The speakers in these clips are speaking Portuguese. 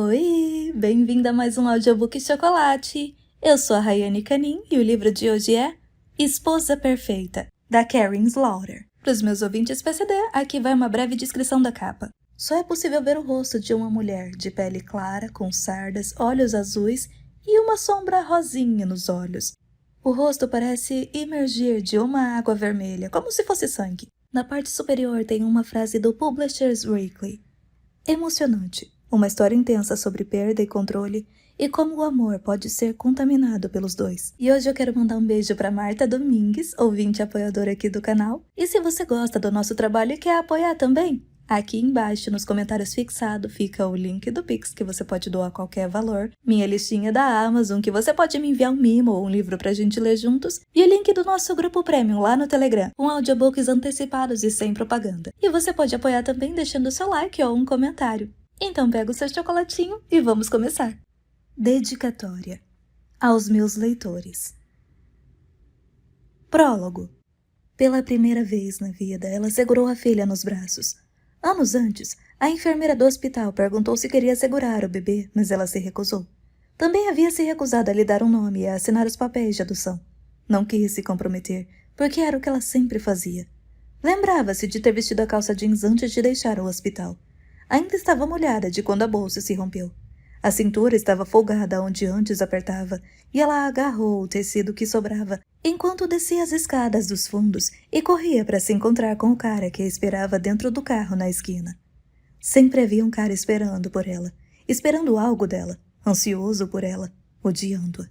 Oi, bem-vinda a mais um Audiobook Chocolate. Eu sou a Rayane Canin e o livro de hoje é Esposa Perfeita, da Karen Slaughter. Para os meus ouvintes PCD, aqui vai uma breve descrição da capa. Só é possível ver o rosto de uma mulher de pele clara, com sardas, olhos azuis e uma sombra rosinha nos olhos. O rosto parece emergir de uma água vermelha, como se fosse sangue. Na parte superior tem uma frase do Publishers Weekly. Emocionante. Uma história intensa sobre perda e controle e como o amor pode ser contaminado pelos dois. E hoje eu quero mandar um beijo para Marta Domingues, ouvinte e apoiadora aqui do canal. E se você gosta do nosso trabalho e quer apoiar também, aqui embaixo nos comentários fixado fica o link do Pix que você pode doar qualquer valor, minha listinha da Amazon que você pode me enviar um mimo ou um livro pra gente ler juntos e o link do nosso grupo Premium lá no Telegram, com audiobooks antecipados e sem propaganda. E você pode apoiar também deixando seu like ou um comentário. Então pega o seu chocolatinho e vamos começar. Dedicatória aos meus leitores. Prólogo. Pela primeira vez na vida, ela segurou a filha nos braços. Anos antes, a enfermeira do hospital perguntou se queria segurar o bebê, mas ela se recusou. Também havia se recusado a lhe dar um nome e a assinar os papéis de adoção. Não quis se comprometer, porque era o que ela sempre fazia. Lembrava-se de ter vestido a calça jeans antes de deixar o hospital. Ainda estava molhada de quando a bolsa se rompeu. A cintura estava folgada onde antes apertava, e ela agarrou o tecido que sobrava enquanto descia as escadas dos fundos e corria para se encontrar com o cara que a esperava dentro do carro na esquina. Sempre havia um cara esperando por ela, esperando algo dela, ansioso por ela, odiando-a.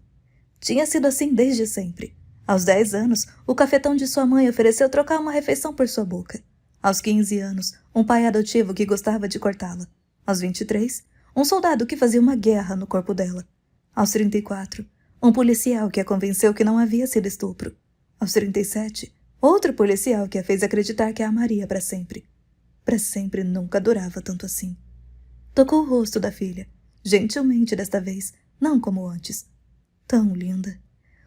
Tinha sido assim desde sempre. Aos 10 anos, o cafetão de sua mãe ofereceu trocar uma refeição por sua boca. Aos 15 anos, um pai adotivo que gostava de cortá-la. Aos 23, um soldado que fazia uma guerra no corpo dela. Aos 34, um policial que a convenceu que não havia sido estupro. Aos 37, outro policial que a fez acreditar que a amaria para sempre. Para sempre nunca durava tanto assim. Tocou o rosto da filha, gentilmente desta vez, não como antes. Tão linda.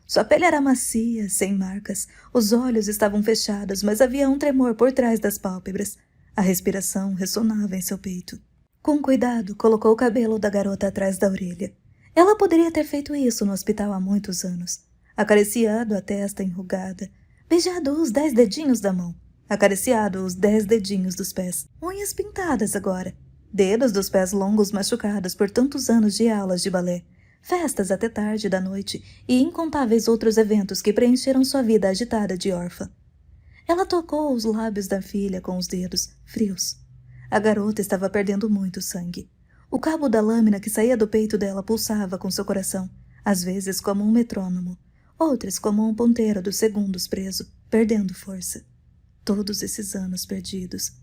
Sua pele era macia, sem marcas, os olhos estavam fechados, mas havia um tremor por trás das pálpebras. A respiração ressonava em seu peito. Com cuidado, colocou o cabelo da garota atrás da orelha. Ela poderia ter feito isso no hospital há muitos anos. Acariciado a testa enrugada, beijado os 10 dedinhos da mão, acariciado os 10 dedinhos dos pés, unhas pintadas agora, dedos dos pés longos machucados por tantos anos de aulas de balé, festas até tarde da noite e incontáveis outros eventos que preencheram sua vida agitada de órfã. Ela tocou os lábios da filha com os dedos, frios. A garota estava perdendo muito sangue. O cabo da lâmina que saía do peito dela pulsava com seu coração, às vezes como um metrônomo, outras como um ponteiro dos segundos preso, perdendo força. Todos esses anos perdidos.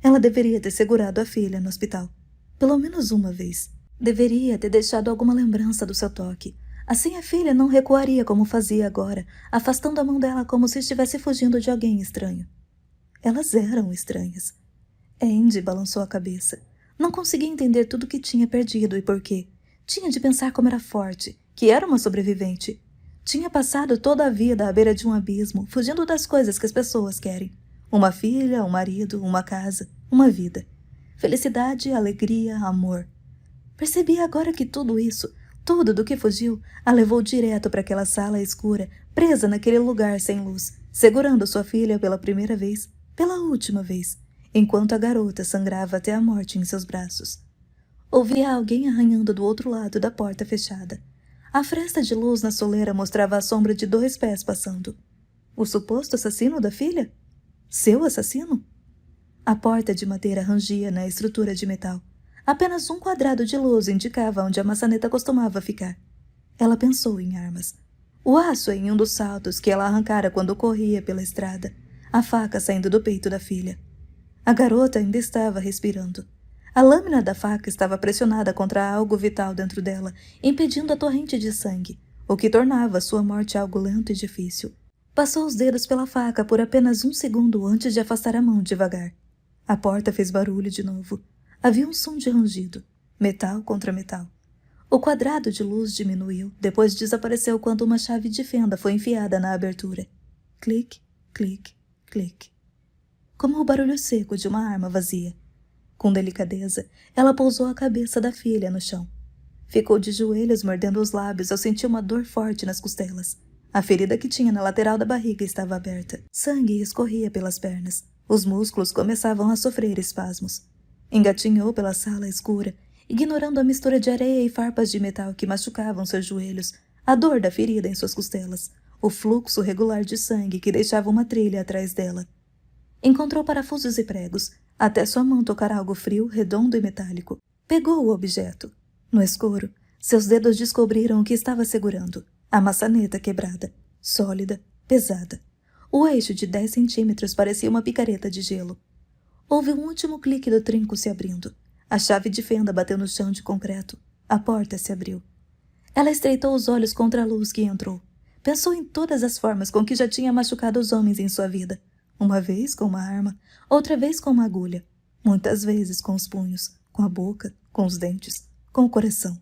Ela deveria ter segurado a filha no hospital, pelo menos uma vez. Deveria ter deixado alguma lembrança do seu toque. Assim a filha não recuaria como fazia agora, afastando a mão dela como se estivesse fugindo de alguém estranho. Elas eram estranhas. Andy balançou a cabeça. Não conseguia entender tudo o que tinha perdido e por quê. Tinha de pensar como era forte, que era uma sobrevivente. Tinha passado toda a vida à beira de um abismo, fugindo das coisas que as pessoas querem. Uma filha, um marido, uma casa, uma vida. Felicidade, alegria, amor. Percebia agora que tudo isso, tudo do que fugiu, a levou direto para aquela sala escura, presa naquele lugar sem luz, segurando sua filha pela primeira vez, pela última vez, enquanto a garota sangrava até a morte em seus braços. Ouvia alguém arranhando do outro lado da porta fechada. A fresta de luz na soleira mostrava a sombra de 2 pés passando. O suposto assassino da filha? Seu assassino? A porta de madeira rangia na estrutura de metal. Apenas um quadrado de luz indicava onde a maçaneta costumava ficar. Ela pensou em armas. O aço em um dos saltos que ela arrancara quando corria pela estrada, a faca saindo do peito da filha. A garota ainda estava respirando. A lâmina da faca estava pressionada contra algo vital dentro dela, impedindo a torrente de sangue, o que tornava sua morte algo lento e difícil. Passou os dedos pela faca por apenas 1 segundo antes de afastar a mão devagar. A porta fez barulho de novo. Havia um som de rangido, metal contra metal. O quadrado de luz diminuiu, depois desapareceu quando uma chave de fenda foi enfiada na abertura. Clique, clique, clique. Como o barulho seco de uma arma vazia. Com delicadeza, ela pousou a cabeça da filha no chão. Ficou de joelhos mordendo os lábios ao sentir uma dor forte nas costelas. A ferida que tinha na lateral da barriga estava aberta. Sangue escorria pelas pernas. Os músculos começavam a sofrer espasmos. Engatinhou pela sala escura, ignorando a mistura de areia e farpas de metal que machucavam seus joelhos, a dor da ferida em suas costelas, o fluxo regular de sangue que deixava uma trilha atrás dela. Encontrou parafusos e pregos, até sua mão tocar algo frio, redondo e metálico. Pegou o objeto. No escuro, seus dedos descobriram o que estava segurando. A maçaneta quebrada, sólida, pesada. O eixo de 10 centímetros parecia uma picareta de gelo. Houve um último clique do trinco se abrindo. A chave de fenda bateu no chão de concreto. A porta se abriu. Ela estreitou os olhos contra a luz que entrou. Pensou em todas as formas com que já tinha machucado os homens em sua vida. Uma vez com uma arma, outra vez com uma agulha. Muitas vezes com os punhos, com a boca, com os dentes, com o coração.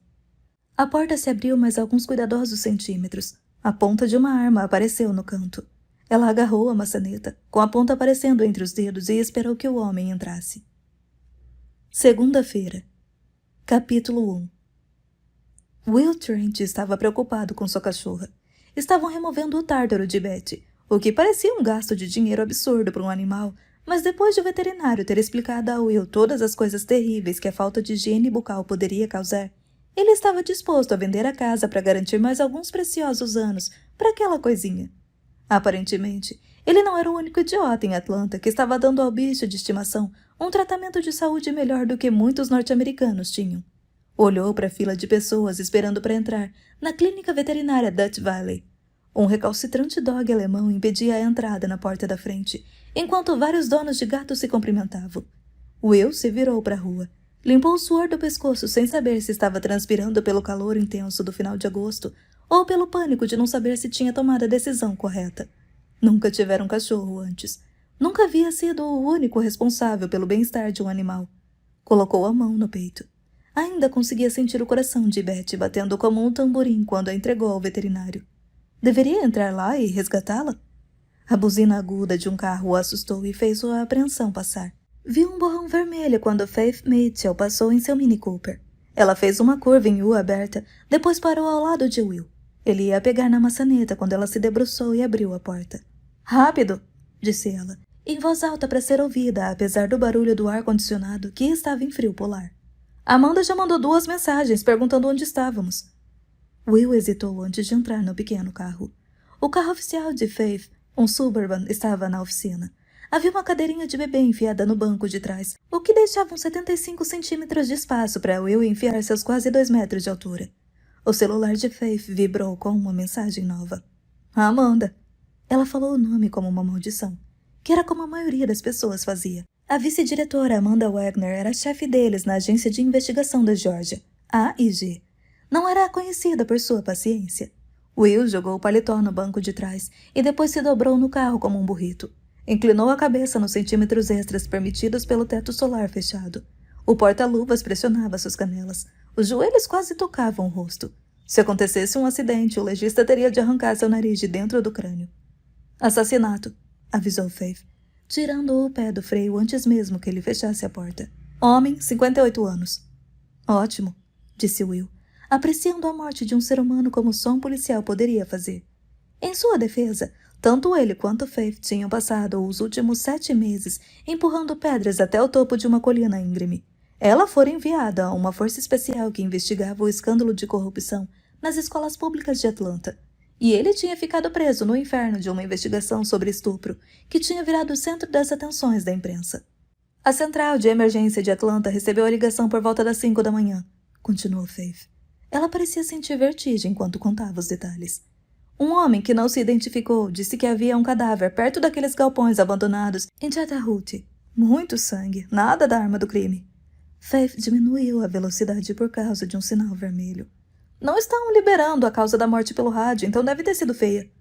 A porta se abriu mais alguns cuidadosos centímetros. A ponta de uma arma apareceu no canto. Ela agarrou a maçaneta, com a ponta aparecendo entre os dedos, e esperou que o homem entrasse. Segunda-feira. Capítulo 1. Will Trent estava preocupado com sua cachorra. Estavam removendo o tártaro de Betty, o que parecia um gasto de dinheiro absurdo para um animal, mas depois de o veterinário ter explicado a Will todas as coisas terríveis que a falta de higiene bucal poderia causar, ele estava disposto a vender a casa para garantir mais alguns preciosos anos para aquela coisinha. Aparentemente, ele não era o único idiota em Atlanta que estava dando ao bicho de estimação um tratamento de saúde melhor do que muitos norte-americanos tinham. Olhou para a fila de pessoas esperando para entrar na clínica veterinária Dutch Valley. Um recalcitrante dog alemão impedia a entrada na porta da frente, enquanto vários donos de gatos se cumprimentavam. Will se virou para a rua. Limpou o suor do pescoço sem saber se estava transpirando pelo calor intenso do final de agosto ou pelo pânico de não saber se tinha tomado a decisão correta. Nunca tivera um cachorro antes. Nunca havia sido o único responsável pelo bem-estar de um animal. Colocou a mão no peito. Ainda conseguia sentir o coração de Betty batendo como um tamborim quando a entregou ao veterinário. Deveria entrar lá e resgatá-la? A buzina aguda de um carro o assustou e fez sua apreensão passar. Viu um borrão vermelho quando Faith Mitchell passou em seu Mini Cooper. Ela fez uma curva em U aberta, depois parou ao lado de Will. Ele ia pegar na maçaneta quando ela se debruçou e abriu a porta. "Rápido!" disse ela, em voz alta para ser ouvida, apesar do barulho do ar-condicionado que estava em frio polar. "Amanda já mandou 2 mensagens perguntando onde estávamos." Will hesitou antes de entrar no pequeno carro. O carro oficial de Faith, um Suburban, estava na oficina. Havia uma cadeirinha de bebê enfiada no banco de trás, o que deixava uns 75 centímetros de espaço para Will enfiar seus quase 2 metros de altura. O celular de Faith vibrou com uma mensagem nova. "Amanda." Ela falou o nome como uma maldição, que era como a maioria das pessoas fazia. A vice-diretora Amanda Wagner era chefe deles na agência de investigação da Geórgia, AIG. Não era conhecida por sua paciência. Will jogou o paletó no banco de trás e depois se dobrou no carro como um burrito. Inclinou a cabeça nos centímetros extras permitidos pelo teto solar fechado. O porta-luvas pressionava suas canelas. Os joelhos quase tocavam o rosto. Se acontecesse um acidente, o legista teria de arrancar seu nariz de dentro do crânio. "Assassinato", avisou Faith, tirando o pé do freio antes mesmo que ele fechasse a porta. "Homem, 58 anos." "Ótimo", disse Will, apreciando a morte de um ser humano como só um policial poderia fazer. Em sua defesa, tanto ele quanto Faith tinham passado os últimos 7 meses empurrando pedras até o topo de uma colina íngreme. Ela fora enviada a uma força especial que investigava o escândalo de corrupção nas escolas públicas de Atlanta. E ele tinha ficado preso no inferno de uma investigação sobre estupro, que tinha virado o centro das atenções da imprensa. "A central de emergência de Atlanta recebeu a ligação por volta das 5 da manhã", continuou Faith. Ela parecia sentir vertigem enquanto contava os detalhes. "Um homem que não se identificou disse que havia um cadáver perto daqueles galpões abandonados em Chattahoochee. Muito sangue, nada da arma do crime." Faith diminuiu a velocidade por causa de um sinal vermelho. "Não estão liberando a causa da morte pelo rádio, então deve ter sido feia."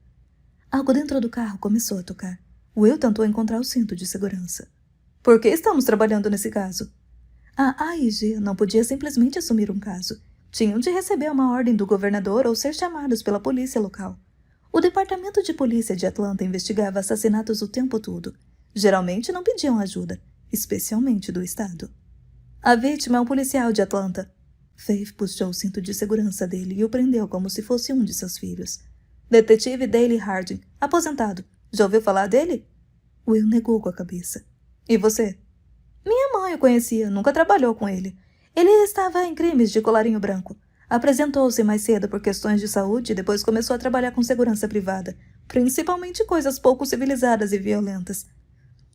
Algo dentro do carro começou a tocar. Will tentou encontrar o cinto de segurança. "Por que estamos trabalhando nesse caso?" A AIG não podia simplesmente assumir um caso. Tinham de receber uma ordem do governador ou ser chamados pela polícia local. O Departamento de Polícia de Atlanta investigava assassinatos o tempo todo. Geralmente não pediam ajuda, especialmente do Estado. A vítima é um policial de Atlanta. Faith puxou o cinto de segurança dele e o prendeu como se fosse um de seus filhos. Detetive Daley Harding, aposentado. Já ouviu falar dele? Will negou com a cabeça. E você? Minha mãe o conhecia, nunca trabalhou com ele. Ele estava em crimes de colarinho branco. Apresentou-se mais cedo por questões de saúde e depois começou a trabalhar com segurança privada, principalmente coisas pouco civilizadas e violentas.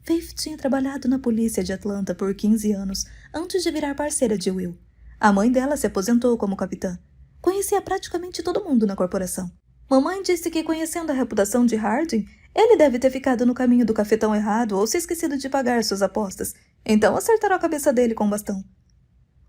Faith tinha trabalhado na polícia de Atlanta por 15 anos, antes de virar parceira de Will. A mãe dela se aposentou como capitã. Conhecia praticamente todo mundo na corporação. Mamãe disse que, conhecendo a reputação de Harding, ele deve ter ficado no caminho do cafetão errado ou se esquecido de pagar suas apostas. Então acertaram a cabeça dele com um bastão.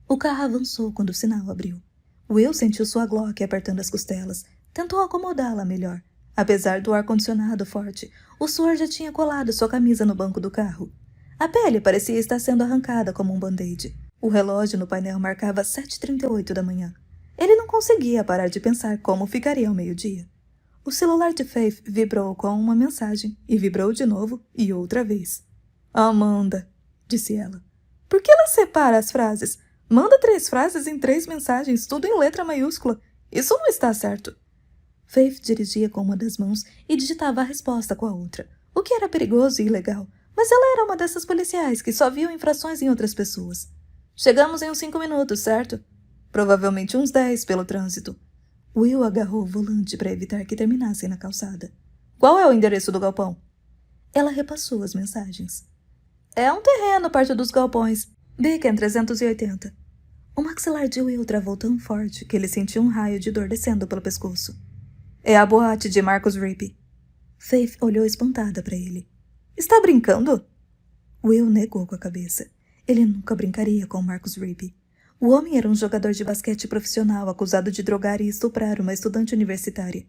O carro avançou quando o sinal abriu. Will sentiu sua Glock apertando as costelas. Tentou acomodá-la melhor. Apesar do ar-condicionado forte, o suor já tinha colado sua camisa no banco do carro. A pele parecia estar sendo arrancada como um band-aid. O relógio no painel marcava 7h38 da manhã. Ele não conseguia parar de pensar como ficaria ao meio-dia. O celular de Faith vibrou com uma mensagem, e vibrou de novo e outra vez. Amanda, disse ela. Por que ela separa as frases? Manda 3 frases em 3 mensagens, tudo em letra maiúscula. Isso não está certo. Faith dirigia com uma das mãos e digitava a resposta com a outra, o que era perigoso e ilegal, mas ela era uma dessas policiais que só viam infrações em outras pessoas. Chegamos em uns 5 minutos, certo? Provavelmente uns 10 pelo trânsito. Will agarrou o volante para evitar que terminassem na calçada. Qual é o endereço do galpão? Ela repassou as mensagens. É um terreno perto dos galpões. Beacon 380. O maxilar de Will travou tão forte que ele sentiu um raio de dor descendo pelo pescoço. É a boate de Marcus Rippey. Faith olhou espantada para ele. Está brincando? Will negou com a cabeça. Ele nunca brincaria com Marcus Rippey. O homem era um jogador de basquete profissional acusado de drogar e estuprar uma estudante universitária.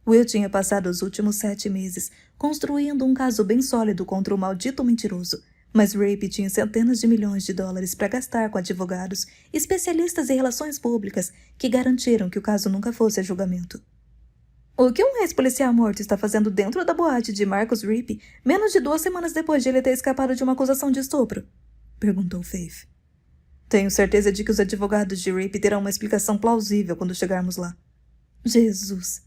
Will tinha passado os últimos 7 meses construindo um caso bem sólido contra o maldito mentiroso, mas Rippey tinha centenas de milhões de dólares para gastar com advogados, especialistas em relações públicas que garantiram que o caso nunca fosse a julgamento. O que um ex-policial morto está fazendo dentro da boate de Marcus Rippey menos de 2 semanas depois de ele ter escapado de uma acusação de estupro? Perguntou Faith. Tenho certeza de que os advogados de Rippey terão uma explicação plausível quando chegarmos lá. Jesus!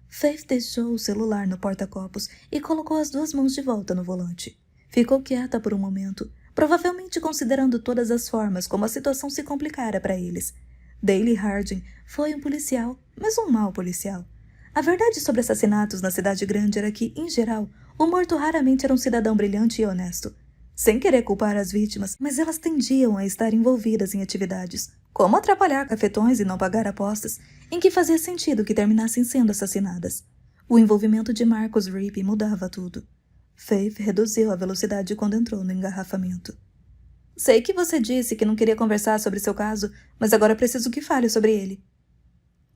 Faith deixou o celular no porta-copos e colocou as 2 mãos de volta no volante. Ficou quieta por um momento, provavelmente considerando todas as formas como a situação se complicara para eles. Daley Harding foi um policial, mas um mau policial. A verdade sobre assassinatos na cidade grande era que, em geral, o morto raramente era um cidadão brilhante e honesto. Sem querer culpar as vítimas, mas elas tendiam a estar envolvidas em atividades, como atrapalhar cafetões e não pagar apostas, em que fazia sentido que terminassem sendo assassinadas. O envolvimento de Marcus Rippey mudava tudo. Faith reduziu a velocidade quando entrou no engarrafamento. Sei que você disse que não queria conversar sobre seu caso, mas agora preciso que fale sobre ele.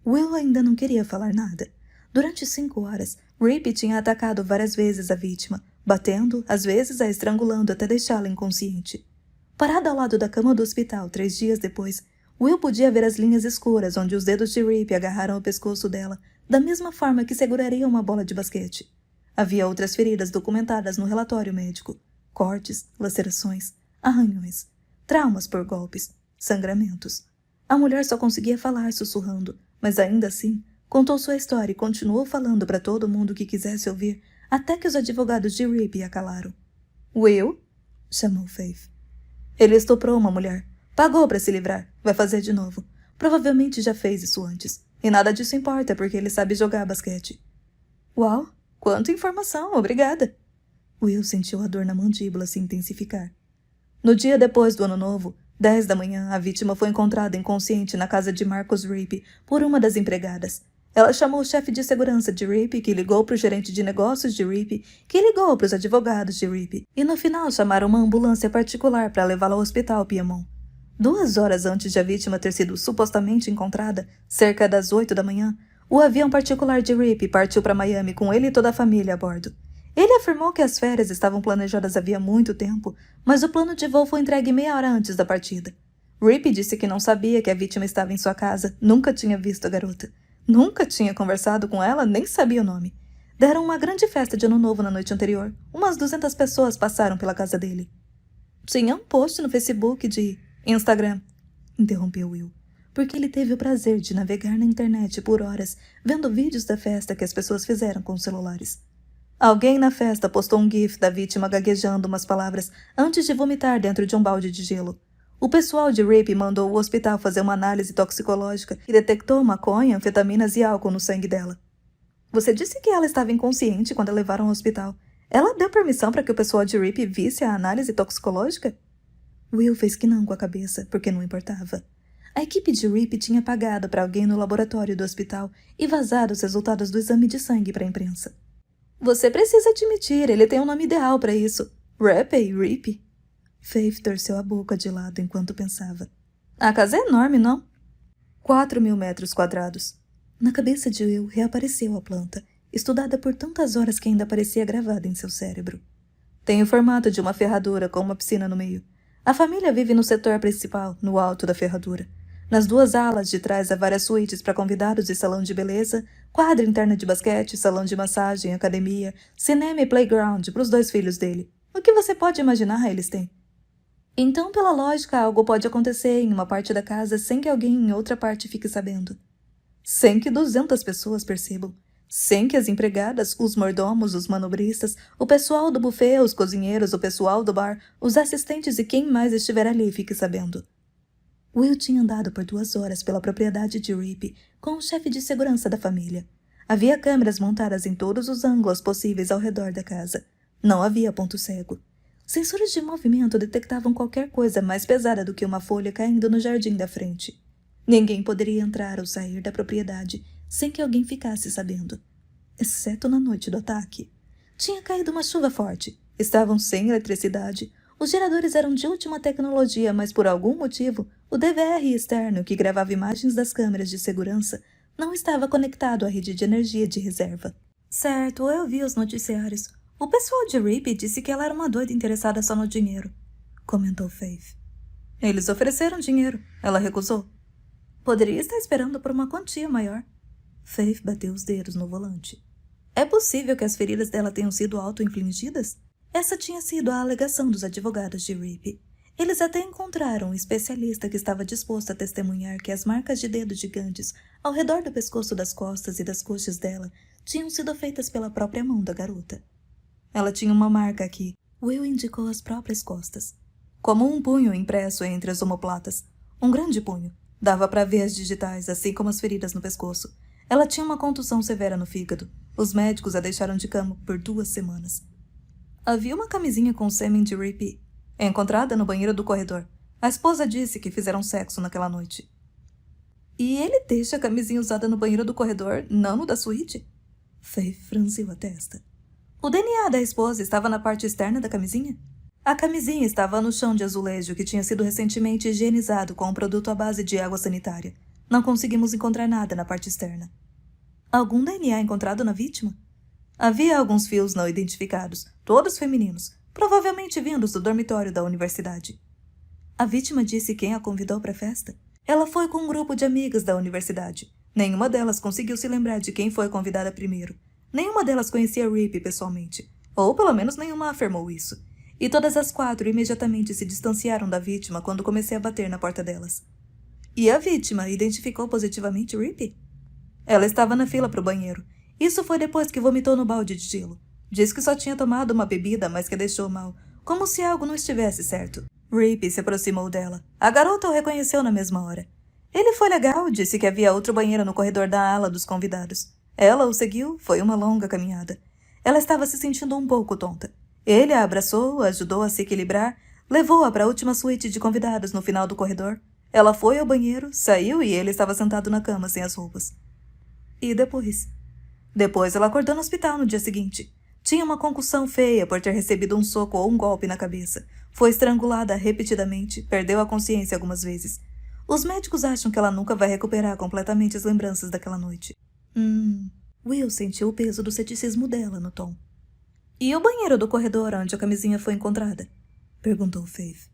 Will ainda não queria falar nada. Durante 5 horas, Rippey tinha atacado várias vezes a vítima, batendo, às vezes a estrangulando até deixá-la inconsciente. Parada ao lado da cama do hospital 3 dias depois, Will podia ver as linhas escuras onde os dedos de Rippey agarraram o pescoço dela, da mesma forma que segurariam uma bola de basquete. Havia outras feridas documentadas no relatório médico. Cortes, lacerações, arranhões, traumas por golpes, sangramentos. A mulher só conseguia falar sussurrando, mas ainda assim contou sua história e continuou falando para todo mundo que quisesse ouvir, até que os advogados de Rippey a calaram. Will? Chamou Faith. Ele estuprou uma mulher. Pagou para se livrar. Vai fazer de novo. Provavelmente já fez isso antes. E nada disso importa porque ele sabe jogar basquete. Uau! Quanta informação! Obrigada! Will sentiu a dor na mandíbula se intensificar. No dia depois do Ano Novo, 10 da manhã, a vítima foi encontrada inconsciente na casa de Marcus Rippey por uma das empregadas. Ela chamou o chefe de segurança de Rippey, que ligou para o gerente de negócios de Rippey, que ligou para os advogados de Rippey, e no final chamaram uma ambulância particular para levá-la ao hospital Piedmont. 2 horas antes de a vítima ter sido supostamente encontrada, cerca das 8 da manhã, o avião particular de Rippey partiu para Miami com ele e toda a família a bordo. Ele afirmou que as férias estavam planejadas havia muito tempo, mas o plano de voo foi entregue meia hora antes da partida. Rippey disse que não sabia que a vítima estava em sua casa, nunca tinha visto a garota. Nunca tinha conversado com ela, nem sabia o nome. Deram uma grande festa de Ano Novo na noite anterior. Umas 200 pessoas passaram pela casa dele. Tinha um post no Facebook de Instagram, interrompeu Will, porque ele teve o prazer de navegar na internet por horas, vendo vídeos da festa que as pessoas fizeram com os celulares. Alguém na festa postou um gif da vítima gaguejando umas palavras antes de vomitar dentro de um balde de gelo. O pessoal de RIP mandou o hospital fazer uma análise toxicológica e detectou maconha, anfetaminas e álcool no sangue dela. Você disse que ela estava inconsciente quando a levaram ao hospital. Ela deu permissão para que o pessoal de RIP visse a análise toxicológica? Will fez que não com a cabeça, porque não importava. A equipe de RIP tinha pagado para alguém no laboratório do hospital e vazado os resultados do exame de sangue para a imprensa. Você precisa admitir, ele tem um nome ideal para isso. Rappey, RIP. Faith torceu a boca de lado enquanto pensava. A casa é enorme, não? 4.000 metros quadrados. Na cabeça de Will reapareceu a planta, estudada por tantas horas que ainda parecia gravada em seu cérebro. Tem o formato de uma ferradura com uma piscina no meio. A família vive no setor principal, no alto da ferradura. Nas duas alas de trás há várias suítes para convidados e salão de beleza, quadra interna de basquete, salão de massagem, academia, cinema e playground para os 2 filhos dele. O que você pode imaginar eles têm? Então, pela lógica, algo pode acontecer em uma parte da casa sem que alguém em outra parte fique sabendo. Sem que 200 pessoas percebam. Sem que as empregadas, os mordomos, os manobristas, o pessoal do buffet, os cozinheiros, o pessoal do bar, os assistentes e quem mais estiver ali fique sabendo. Will tinha andado por 2 horas pela propriedade de RIP com o chefe de segurança da família. Havia câmeras montadas em todos os ângulos possíveis ao redor da casa. Não havia ponto cego. Sensores de movimento detectavam qualquer coisa mais pesada do que uma folha caindo no jardim da frente. Ninguém poderia entrar ou sair da propriedade sem que alguém ficasse sabendo. Exceto na noite do ataque. Tinha caído uma chuva forte. Estavam sem eletricidade. Os geradores eram de última tecnologia, mas por algum motivo, o DVR externo que gravava imagens das câmeras de segurança não estava conectado à rede de energia de reserva. Certo, eu vi os noticiários. O pessoal de RIP disse que ela era uma doida interessada só no dinheiro, comentou Faith. Eles ofereceram dinheiro. Ela recusou. Poderia estar esperando por uma quantia maior. Faith bateu os dedos no volante. É possível que as feridas dela tenham sido auto-infligidas? Essa tinha sido a alegação dos advogados de RIP. Eles até encontraram um especialista que estava disposto a testemunhar que as marcas de dedos gigantes ao redor do pescoço, das costas e das coxas dela tinham sido feitas pela própria mão da garota. Ela tinha uma marca aqui. Will indicou as próprias costas. Como um punho impresso entre as omoplatas. Um grande punho. Dava para ver as digitais, assim como as feridas no pescoço. Ela tinha uma contusão severa no fígado. Os médicos a deixaram de cama por 2 semanas. Havia uma camisinha com sêmen de RIP, encontrada no banheiro do corredor. A esposa disse que fizeram sexo naquela noite. E ele deixa a camisinha usada no banheiro do corredor, não no da suíte? Faith franziu a testa. O DNA da esposa estava na parte externa da camisinha? A camisinha estava no chão de azulejo que tinha sido recentemente higienizado com um produto à base de água sanitária. Não conseguimos encontrar nada na parte externa. Algum DNA encontrado na vítima? Havia alguns fios não identificados, todos femininos, provavelmente vindos do dormitório da universidade. A vítima disse quem a convidou para a festa. Ela foi com um grupo de amigas da universidade. Nenhuma delas conseguiu se lembrar de quem foi convidada primeiro. Nenhuma delas conhecia RIP pessoalmente, ou pelo menos nenhuma afirmou isso. E todas as 4 imediatamente se distanciaram da vítima quando comecei a bater na porta delas. E a vítima identificou positivamente RIP? Ela estava na fila para o banheiro. Isso foi depois que vomitou no balde de gelo. Diz que só tinha tomado uma bebida, mas que a deixou mal, como se algo não estivesse certo. RIP se aproximou dela. A garota o reconheceu na mesma hora. Ele foi legal, disse que havia outro banheiro no corredor da ala dos convidados. Ela o seguiu, foi uma longa caminhada. Ela estava se sentindo um pouco tonta. Ele a abraçou, ajudou a se equilibrar, levou-a para a última suíte de convidados no final do corredor. Ela foi ao banheiro, saiu e ele estava sentado na cama sem as roupas. E depois? Depois ela acordou no hospital no dia seguinte. Tinha uma concussão feia por ter recebido um soco ou um golpe na cabeça. Foi estrangulada repetidamente, perdeu a consciência algumas vezes. Os médicos acham que ela nunca vai recuperar completamente as lembranças daquela noite. Will sentiu o peso do ceticismo dela no tom. E o banheiro do corredor onde a camisinha foi encontrada? Perguntou Faith.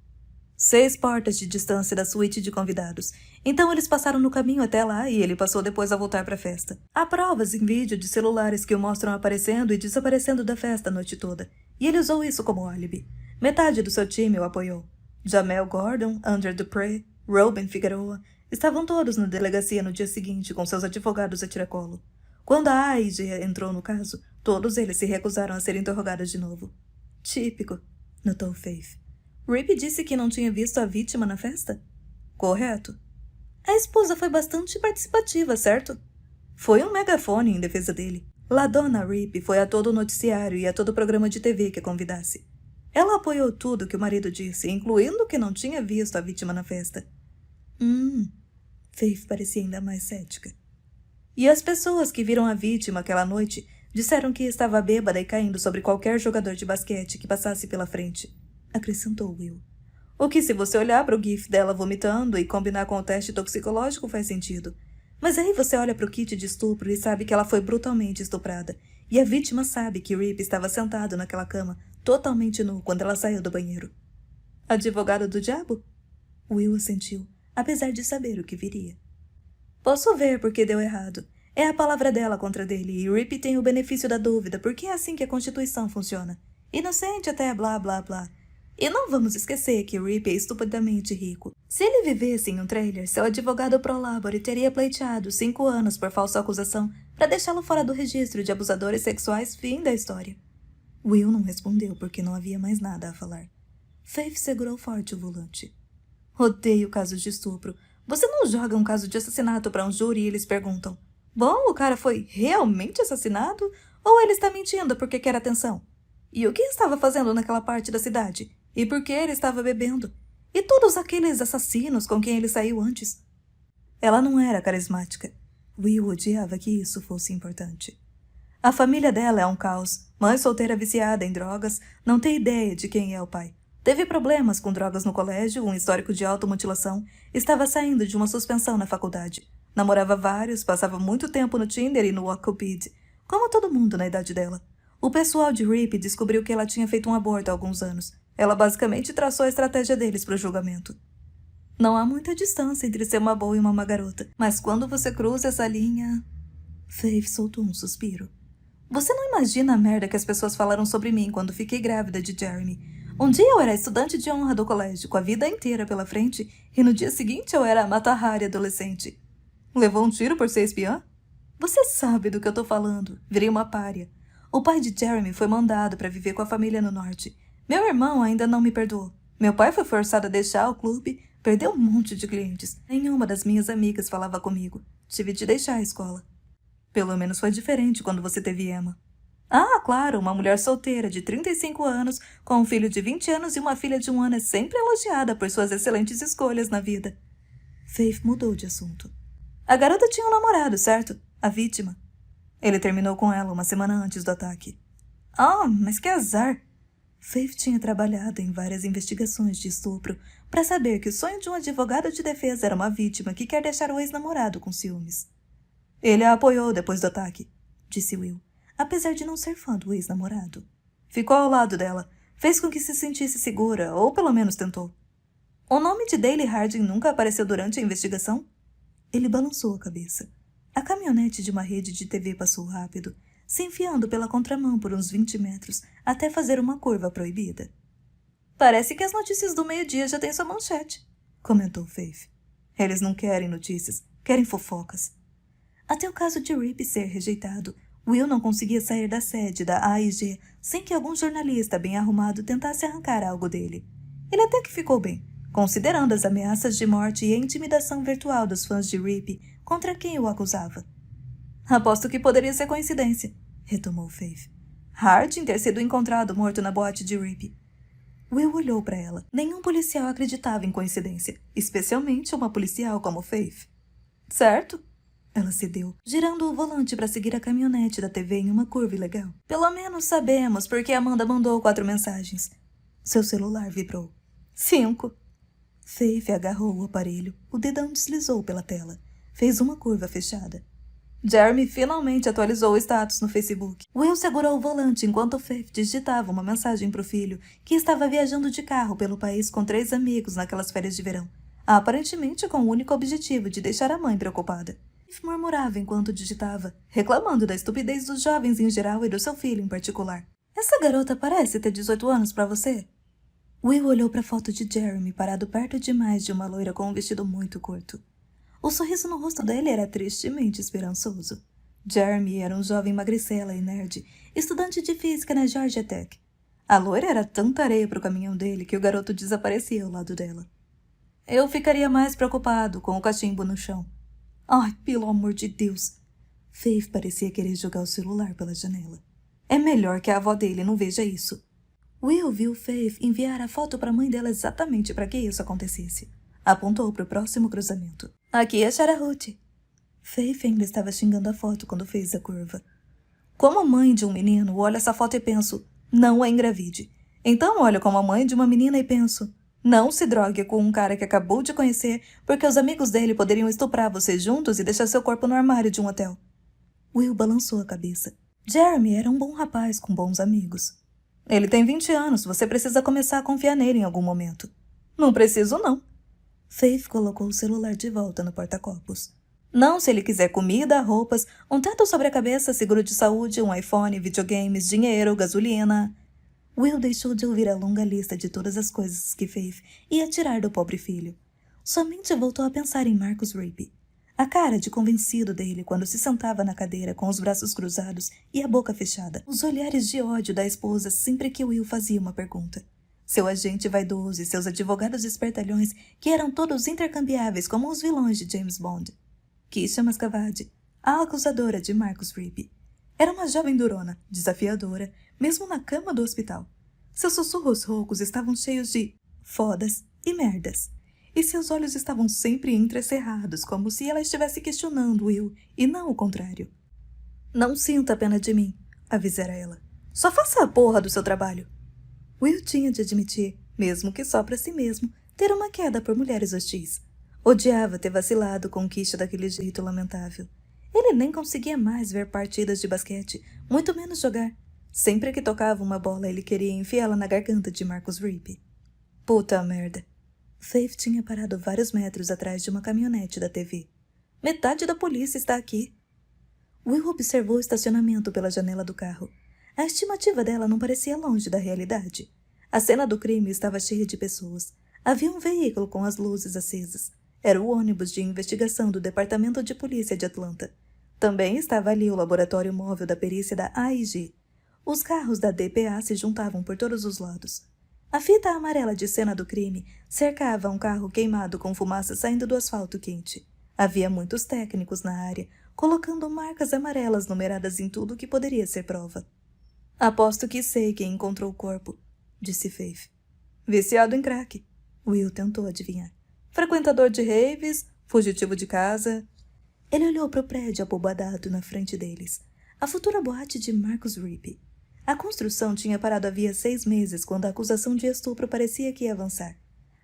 6 portas de distância da suíte de convidados. Então eles passaram no caminho até lá e ele passou depois a voltar para a festa. Há provas em vídeo de celulares que o mostram aparecendo e desaparecendo da festa a noite toda. E ele usou isso como álibi. Metade do seu time o apoiou. Jamel Gordon, Andrew Dupré, Robin Figueroa estavam todos na delegacia no dia seguinte com seus advogados a tiracolo. Quando a AIG entrou no caso, todos eles se recusaram a ser interrogados de novo. Típico, notou Faith. Rip disse que não tinha visto a vítima na festa? Correto. A esposa foi bastante participativa, certo? Foi um megafone em defesa dele. Ladonna Rip foi a todo noticiário e a todo programa de TV que a convidasse. Ela apoiou tudo que o marido disse, incluindo que não tinha visto a vítima na festa. Faith parecia ainda mais cética. E as pessoas que viram a vítima aquela noite disseram que estava bêbada e caindo sobre qualquer jogador de basquete que passasse pela frente, acrescentou Will. O que, se você olhar para o gif dela vomitando e combinar com o teste toxicológico, faz sentido. Mas aí você olha para o kit de estupro e sabe que ela foi brutalmente estuprada. E a vítima sabe que Rip estava sentado naquela cama, totalmente nu, quando ela saiu do banheiro. Advogado do diabo? Will assentiu, apesar de saber o que viria. Posso ver por que deu errado. É a palavra dela contra dele, e Rip tem o benefício da dúvida, porque é assim que a Constituição funciona. Inocente até blá blá blá. E não vamos esquecer que Rip é estupidamente rico. Se ele vivesse em um trailer, seu advogado pro labore teria pleiteado 5 anos por falsa acusação para deixá-lo fora do registro de abusadores sexuais, fim da história. Will não respondeu porque não havia mais nada a falar. Faith segurou forte o volante. Odeio casos de estupro. Você não joga um caso de assassinato para um júri e eles perguntam: bom, o cara foi realmente assassinado? Ou ele está mentindo porque quer atenção? E o que estava fazendo naquela parte da cidade? E por que ele estava bebendo? E todos aqueles assassinos com quem ele saiu antes? Ela não era carismática. Will odiava que isso fosse importante. A família dela é um caos. Mãe solteira viciada em drogas, não tem ideia de quem é o pai. Teve problemas com drogas no colégio, um histórico de automutilação, estava saindo de uma suspensão na faculdade. Namorava vários, passava muito tempo no Tinder e no Cupid, como todo mundo na idade dela. O pessoal de Rip descobriu que ela tinha feito um aborto há alguns anos. Ela basicamente traçou a estratégia deles para o julgamento. Não há muita distância entre ser uma boa e uma má garota, mas quando você cruza essa linha... Faith soltou um suspiro. Você não imagina a merda que as pessoas falaram sobre mim quando fiquei grávida de Jeremy. Um dia eu era estudante de honra do colégio, com a vida inteira pela frente, e no dia seguinte eu era a Mata-Hari adolescente. Levou um tiro por ser espiã? Você sabe do que eu tô falando. Virei uma pária. O pai de Jeremy foi mandado para viver com a família no norte. Meu irmão ainda não me perdoou. Meu pai foi forçado a deixar o clube, perdeu um monte de clientes. Nenhuma das minhas amigas falava comigo. Tive de deixar a escola. Pelo menos foi diferente quando você teve Emma. Ah, claro, uma mulher solteira de 35 anos, com um filho de 20 anos e uma filha de 1 ano é sempre elogiada por suas excelentes escolhas na vida. Faith mudou de assunto. A garota tinha um namorado, certo? A vítima. Ele terminou com ela uma semana antes do ataque. Ah, mas que azar! Faith tinha trabalhado em várias investigações de estupro para saber que o sonho de um advogado de defesa era uma vítima que quer deixar o ex-namorado com ciúmes. Ele a apoiou depois do ataque, disse Will, apesar de não ser fã do ex-namorado. Ficou ao lado dela, fez com que se sentisse segura, ou pelo menos tentou. O nome de Daley Harding nunca apareceu durante a investigação? Ele balançou a cabeça. A caminhonete de uma rede de TV passou rápido, se enfiando pela contramão por uns 20 metros, até fazer uma curva proibida. Parece que as notícias do meio-dia já têm sua manchete, comentou Faith. Eles não querem notícias, querem fofocas. Até o caso de Rip ser rejeitado, Will não conseguia sair da sede da AIG sem que algum jornalista bem arrumado tentasse arrancar algo dele. Ele até que ficou bem, considerando as ameaças de morte e a intimidação virtual dos fãs de Rip contra quem o acusava. Aposto que poderia ser coincidência, retomou Faith. Harding ter sido encontrado morto na boate de Rip. Will olhou para ela. Nenhum policial acreditava em coincidência, especialmente uma policial como Faith. Certo? Ela cedeu, girando o volante para seguir a caminhonete da TV em uma curva ilegal. Pelo menos sabemos porque Amanda mandou 4 mensagens. Seu celular vibrou. 5. Faith agarrou o aparelho. O dedão deslizou pela tela. Fez uma curva fechada. Jeremy finalmente atualizou o status no Facebook. Will segurou o volante enquanto Faith digitava uma mensagem para o filho, que estava viajando de carro pelo país com 3 amigos naquelas férias de verão, aparentemente com o único objetivo de deixar a mãe preocupada. Faith murmurava enquanto digitava, reclamando da estupidez dos jovens em geral e do seu filho em particular. Essa garota parece ter 18 anos para você? Will olhou para a foto de Jeremy parado perto demais de uma loira com um vestido muito curto. O sorriso no rosto dele era tristemente esperançoso. Jeremy era um jovem magricela e nerd, estudante de física na Georgia Tech. A loira era tanta areia para o caminhão dele que o garoto desaparecia ao lado dela. Eu ficaria mais preocupado com o cachimbo no chão. Ai, pelo amor de Deus! Faith parecia querer jogar o celular pela janela. É melhor que a avó dele não veja isso. Will viu Faith enviar a foto para a mãe dela exatamente para que isso acontecesse. Apontou para o próximo cruzamento. Aqui é Sarah Ruth. Faith ainda estava xingando a foto quando fez a curva. Como mãe de um menino, olho essa foto e penso, não a engravide. Então olho como a mãe de uma menina e penso, não se drogue com um cara que acabou de conhecer porque os amigos dele poderiam estuprar vocês juntos e deixar seu corpo no armário de um hotel. Will balançou a cabeça. Jeremy era um bom rapaz com bons amigos. Ele tem 20 anos, você precisa começar a confiar nele em algum momento. Não preciso, não. Faith colocou o celular de volta no porta-copos. Não se ele quiser comida, roupas, um teto sobre a cabeça, seguro de saúde, um iPhone, videogames, dinheiro, gasolina. Will deixou de ouvir a longa lista de todas as coisas que Faith ia tirar do pobre filho. Somente voltou a pensar em Marcus Rape. A cara de convencido dele quando se sentava na cadeira com os braços cruzados e a boca fechada. Os olhares de ódio da esposa sempre que Will fazia uma pergunta. Seu agente vaidoso e seus advogados espertalhões que eram todos intercambiáveis como os vilões de James Bond. Keisha Mascavade, a acusadora de Marcus Rape. Era uma jovem durona, desafiadora, mesmo na cama do hospital. Seus sussurros roucos estavam cheios de fodas e merdas. E seus olhos estavam sempre entrecerrados, como se ela estivesse questionando Will, e não o contrário. Não sinta pena de mim, avisara ela. Só faça a porra do seu trabalho. Will tinha de admitir, mesmo que só para si mesmo, ter uma queda por mulheres hostis. Odiava ter vacilado com Keisha daquele jeito lamentável. Ele nem conseguia mais ver partidas de basquete, muito menos jogar. Sempre que tocava uma bola, ele queria enfiá-la na garganta de Marcus Rape. Puta merda. Faith tinha parado vários metros atrás de uma caminhonete da TV. Metade da polícia está aqui. Will observou o estacionamento pela janela do carro. A estimativa dela não parecia longe da realidade. A cena do crime estava cheia de pessoas. Havia um veículo com as luzes acesas. Era o ônibus de investigação do Departamento de Polícia de Atlanta. Também estava ali o laboratório móvel da perícia da AIG. Os carros da DPA se juntavam por todos os lados. A fita amarela de cena do crime cercava um carro queimado com fumaça saindo do asfalto quente. Havia muitos técnicos na área, colocando marcas amarelas numeradas em tudo que poderia ser prova. Aposto que sei quem encontrou o corpo, disse Faith. Viciado em crack. Will tentou adivinhar. Frequentador de raves, fugitivo de casa. Ele olhou para o prédio abobadado na frente deles. A futura boate de Marcus Rape. A construção tinha parado havia 6 meses quando a acusação de estupro parecia que ia avançar.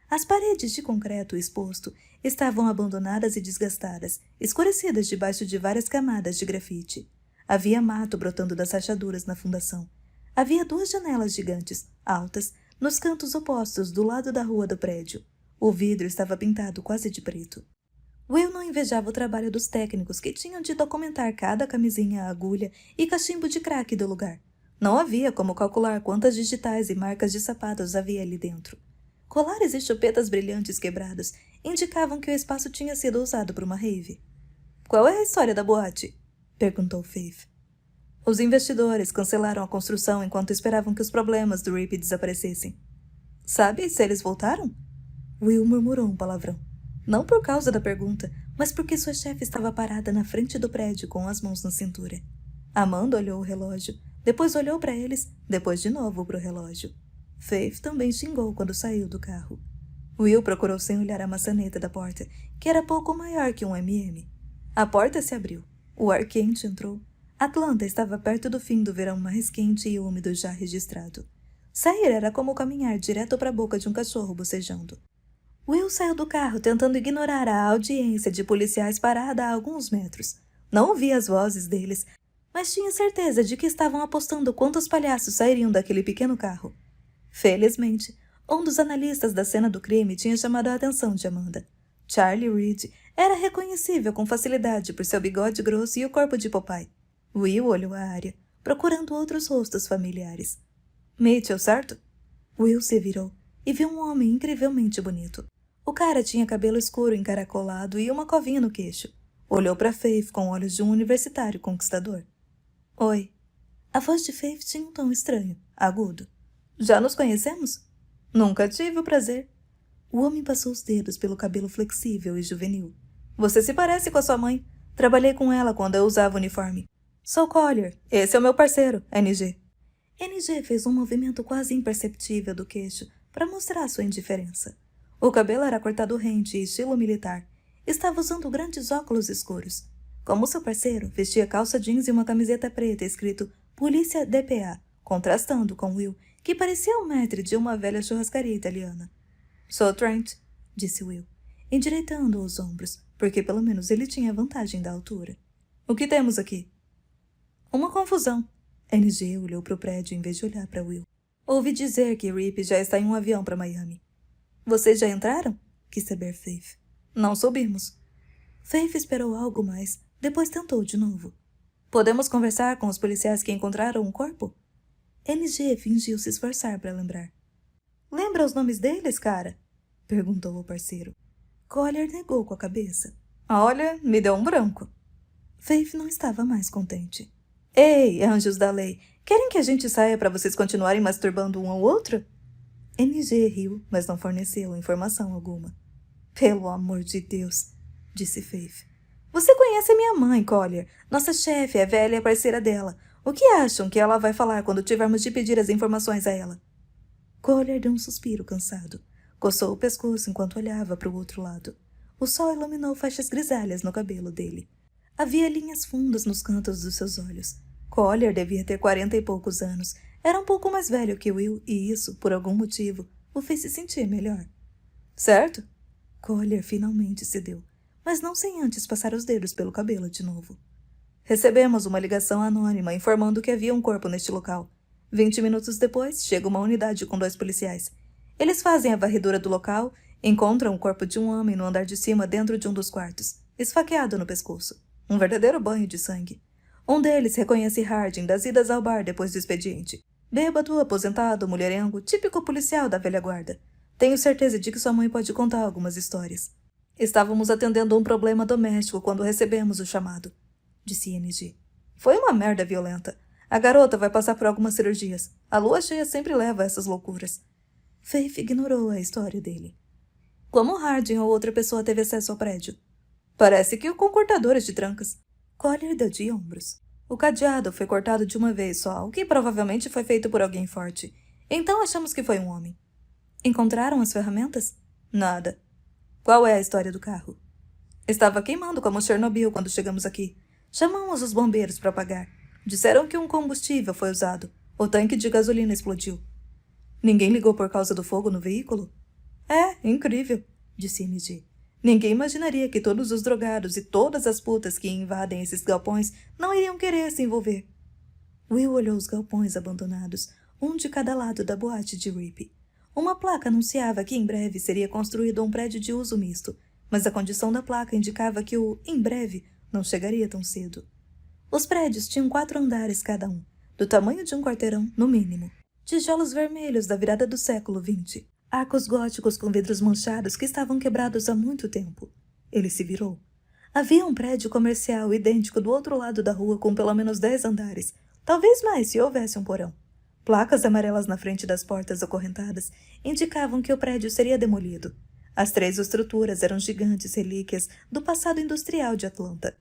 As paredes de concreto exposto estavam abandonadas e desgastadas, escurecidas debaixo de várias camadas de grafite. Havia mato brotando das rachaduras na fundação. Havia 2 janelas gigantes, altas, nos cantos opostos do lado da rua do prédio. O vidro estava pintado quase de preto. Will não invejava o trabalho dos técnicos que tinham de documentar cada camisinha, agulha e cachimbo de crack do lugar. Não havia como calcular quantas digitais e marcas de sapatos havia ali dentro. Colares e chupetas brilhantes quebrados indicavam que o espaço tinha sido usado por uma rave. Qual é a história da boate? Perguntou Faith. Os investidores cancelaram a construção enquanto esperavam que os problemas do Rape desaparecessem. Sabe se eles voltaram? Will murmurou um palavrão. Não por causa da pergunta, mas porque sua chefe estava parada na frente do prédio com as mãos na cintura. Amanda olhou o relógio, depois olhou para eles, depois de novo para o relógio. Faith também xingou quando saiu do carro. Will procurou sem olhar a maçaneta da porta, que era pouco maior que um mm. A porta se abriu. O ar quente entrou. Atlanta estava perto do fim do verão mais quente e úmido já registrado. Sair era como caminhar direto para a boca de um cachorro bocejando. Will saiu do carro tentando ignorar a audiência de policiais parada a alguns metros. Não ouvia as vozes deles, mas tinha certeza de que estavam apostando quantos palhaços sairiam daquele pequeno carro. Felizmente, um dos analistas da cena do crime tinha chamado a atenção de Amanda. Charlie Reed era reconhecível com facilidade por seu bigode grosso e o corpo de Popeye. Will olhou a área, procurando outros rostos familiares. Mitchell, certo? Will se virou. e viu um homem incrivelmente bonito. O cara tinha cabelo escuro encaracolado e uma covinha no queixo. Olhou para Faith com olhos de um universitário conquistador. Oi. A voz de Faith tinha um tom estranho, agudo. Já nos conhecemos? Nunca tive o prazer. O homem passou os dedos pelo cabelo flexível e juvenil. Você se parece com a sua mãe. Trabalhei com ela quando eu usava uniforme. Sou Collier. Esse é o meu parceiro, NG. NG fez um movimento quase imperceptível do queixo para mostrar sua indiferença. O cabelo era cortado rente e estilo militar. Estava usando grandes óculos escuros. Como seu parceiro, vestia calça jeans e uma camiseta preta escrito Polícia DPA, contrastando com Will, que parecia um maître de uma velha churrascaria italiana. Sou Trent, disse Will, endireitando os ombros, porque pelo menos ele tinha vantagem da altura. O que temos aqui? Uma confusão. NG olhou para o prédio em vez de olhar para Will. Ouvi dizer que Rip já está em um avião para Miami. Vocês já entraram? Quis saber Faith. Não subimos. Faith esperou algo mais, depois tentou de novo. Podemos conversar com os policiais que encontraram o corpo? NG fingiu se esforçar para lembrar. Lembra os nomes deles, cara? Perguntou o parceiro. Collier negou com a cabeça. Olha, me deu um branco. Faith não estava mais contente. Ei, anjos da lei, querem que a gente saia para vocês continuarem masturbando um ao outro? NG riu, mas não forneceu informação alguma. Pelo amor de Deus, disse Faith. Você conhece a minha mãe, Collier. Nossa chefe é velha e parceira dela. O que acham que ela vai falar quando tivermos de pedir as informações a ela? Collier deu um suspiro cansado. Coçou o pescoço enquanto olhava para o outro lado. O sol iluminou faixas grisalhas no cabelo dele. Havia linhas fundas nos cantos dos seus olhos. Collier devia ter 40 e poucos anos. Era um pouco mais velho que Will e isso, por algum motivo, o fez se sentir melhor. Certo? Collier finalmente cedeu, mas não sem antes passar os dedos pelo cabelo de novo. Recebemos uma ligação anônima informando que havia um corpo neste local. 20 minutos depois, chega uma unidade com 2 policiais. Eles fazem a varredura do local, encontram o corpo de um homem no andar de cima dentro de um dos quartos, esfaqueado no pescoço. Um verdadeiro banho de sangue. Um deles reconhece Harding das idas ao bar depois do expediente. Bêbado, aposentado, mulherengo, típico policial da velha guarda. Tenho certeza de que sua mãe pode contar algumas histórias. Estávamos atendendo um problema doméstico quando recebemos o chamado, disse NG. Foi uma merda violenta. A garota vai passar por algumas cirurgias. A lua cheia sempre leva a essas loucuras. Faith ignorou a história dele. Como Harding ou outra pessoa teve acesso ao prédio? Parece que com cortadores de trancas. Collier deu de ombros. O cadeado foi cortado de uma vez só, o que provavelmente foi feito por alguém forte. Então achamos que foi um homem. Encontraram as ferramentas? Nada. Qual é a história do carro? Estava queimando como Chernobyl quando chegamos aqui. Chamamos os bombeiros para apagar. Disseram que um combustível foi usado. O tanque de gasolina explodiu. Ninguém ligou por causa do fogo no veículo? É, incrível, disse NG. Ninguém imaginaria que todos os drogados e todas as putas que invadem esses galpões não iriam querer se envolver. Will olhou os galpões abandonados, um de cada lado da boate de Rip. Uma placa anunciava que em breve seria construído um prédio de uso misto, mas a condição da placa indicava que o "em breve" não chegaria tão cedo. Os prédios tinham 4 andares cada um, do tamanho de um quarteirão, no mínimo. Tijolos vermelhos da virada do século XX. Arcos góticos com vidros manchados que estavam quebrados há muito tempo. Ele se virou. Havia um prédio comercial idêntico do outro lado da rua com pelo menos 10 andares, talvez mais se houvesse um porão. Placas amarelas na frente das portas acorrentadas indicavam que o prédio seria demolido. As 3 estruturas eram gigantes relíquias do passado industrial de Atlanta.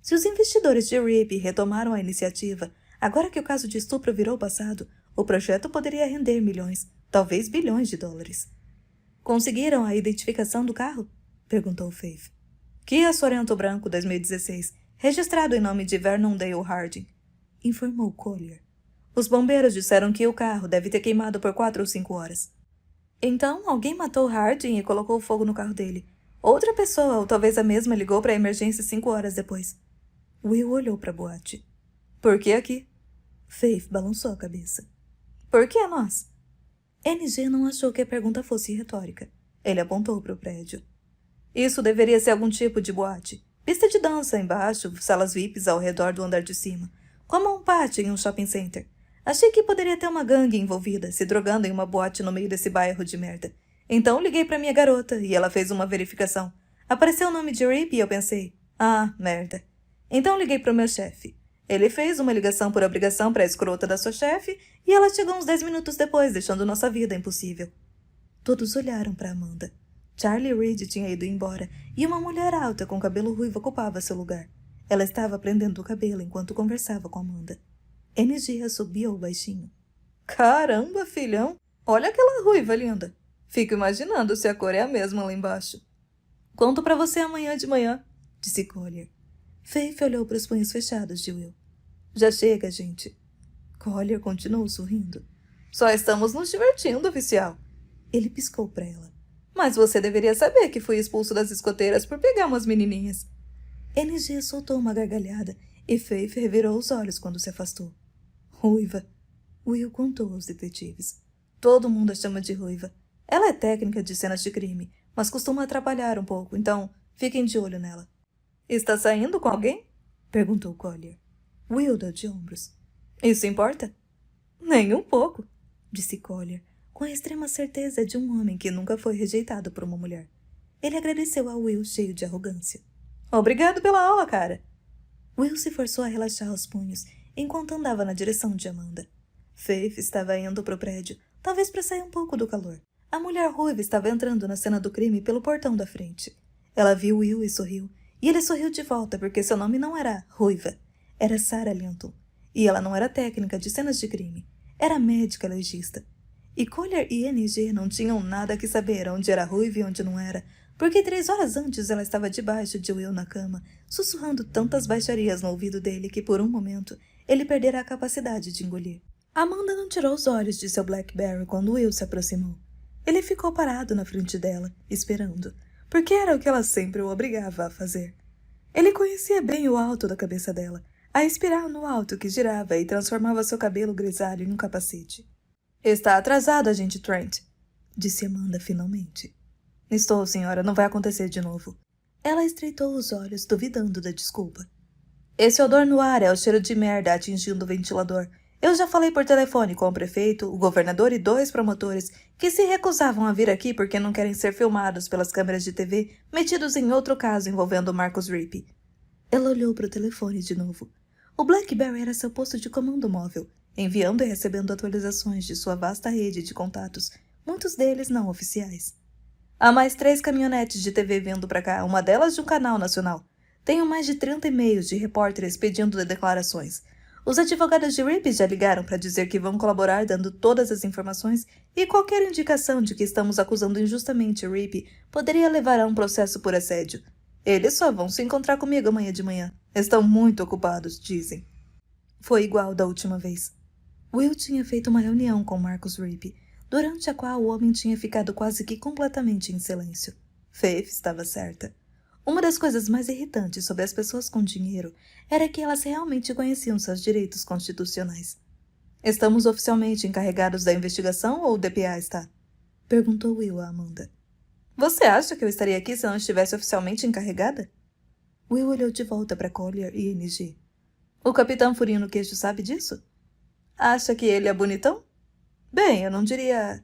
Se os investidores de Rip retomaram a iniciativa, agora que o caso de estupro virou passado, o projeto poderia render milhões, talvez bilhões de dólares. Conseguiram a identificação do carro? Perguntou Faith. Kia Sorento Branco 2016, registrado em nome de Vernon Dale Harding, informou Collier. Os bombeiros disseram que o carro deve ter queimado por 4 ou 5 horas. Então, alguém matou Harding e colocou fogo no carro dele. Outra pessoa, ou talvez a mesma, ligou para a emergência 5 horas depois. Will olhou para a boate. Por que aqui? Faith balançou a cabeça. Por que nós? NG não achou que a pergunta fosse retórica. Ele apontou para o prédio. Isso deveria ser algum tipo de boate. Pista de dança embaixo, salas VIPs ao redor do andar de cima. Como um pátio em um shopping center. Achei que poderia ter uma gangue envolvida, se drogando em uma boate no meio desse bairro de merda. Então liguei pra minha garota e ela fez uma verificação. Apareceu o nome de Rip e eu pensei, ah, merda. Então liguei pro meu chefe. Ele fez uma ligação por obrigação pra escrota da sua chefe e ela chegou uns 10 minutos depois, deixando nossa vida impossível. Todos olharam pra Amanda. Charlie Reed tinha ido embora e uma mulher alta com cabelo ruivo ocupava seu lugar. Ela estava prendendo o cabelo enquanto conversava com Amanda. NG assobiou baixinho. Caramba, filhão! Olha aquela ruiva linda! Fico imaginando se a cor é a mesma lá embaixo. Conto pra você amanhã de manhã, disse Collier. Faith olhou para os punhos fechados de Will. Já chega, gente. Collier continuou sorrindo. Só estamos nos divertindo, oficial. Ele piscou para ela. Mas você deveria saber que fui expulso das escoteiras por pegar umas menininhas. NG soltou uma gargalhada e Faith revirou os olhos quando se afastou. Ruiva. Will contou aos detetives. Todo mundo a chama de Ruiva. Ela é técnica de cenas de crime, mas costuma atrapalhar um pouco, então fiquem de olho nela. Está saindo com alguém? Perguntou Collier. Will deu de ombros. Isso importa? Nem um pouco, disse Collier, com a extrema certeza de um homem que nunca foi rejeitado por uma mulher. Ele agradeceu a Will cheio de arrogância. Obrigado pela aula, cara. Will se forçou a relaxar os punhos enquanto andava na direção de Amanda. Faith estava indo para o prédio, talvez para sair um pouco do calor. A mulher ruiva estava entrando na cena do crime pelo portão da frente. Ela viu Will e sorriu, e ele sorriu de volta porque seu nome não era Ruiva, era Sarah Linton. E ela não era técnica de cenas de crime, era médica legista. E Collier e NG não tinham nada que saber onde era Ruiva e onde não era, porque 3 horas antes ela estava debaixo de Will na cama, sussurrando tantas baixarias no ouvido dele que por um momento ele perdera a capacidade de engolir. Amanda não tirou os olhos de seu Blackberry quando Will se aproximou. Ele ficou parado na frente dela, esperando, porque era o que ela sempre o obrigava a fazer. Ele conhecia bem o alto da cabeça dela, a espiral no alto que girava e transformava seu cabelo grisalho em um capacete. Está atrasado, agente Trent, disse Amanda finalmente. Estou, senhora, não vai acontecer de novo. Ela estreitou os olhos, duvidando da desculpa. Esse odor no ar é o cheiro de merda atingindo o ventilador. Eu já falei por telefone com o prefeito, o governador e 2 promotores que se recusavam a vir aqui porque não querem ser filmados pelas câmeras de TV metidos em outro caso envolvendo Marcus Rip. Ela olhou para o telefone de novo. O Blackberry era seu posto de comando móvel, enviando e recebendo atualizações de sua vasta rede de contatos, muitos deles não oficiais. Há mais 3 caminhonetes de TV vindo para cá, uma delas de um canal nacional. Tenho mais de 30 e-mails de repórteres pedindo declarações. Os advogados de Rip já ligaram para dizer que vão colaborar dando todas as informações e qualquer indicação de que estamos acusando injustamente Rip poderia levar a um processo por assédio. Eles só vão se encontrar comigo amanhã de manhã. Estão muito ocupados, dizem. Foi igual da última vez. Will tinha feito uma reunião com Marcus Rip, durante a qual o homem tinha ficado quase que completamente em silêncio. Faith estava certa. Uma das coisas mais irritantes sobre as pessoas com dinheiro era que elas realmente conheciam seus direitos constitucionais. Estamos oficialmente encarregados da investigação ou o DPA está? Perguntou Will a Amanda. Você acha que eu estaria aqui se não estivesse oficialmente encarregada? Will olhou de volta para Collier e NG. O capitão Furino Queixo sabe disso? Acha que ele é bonitão? Bem, eu não diria...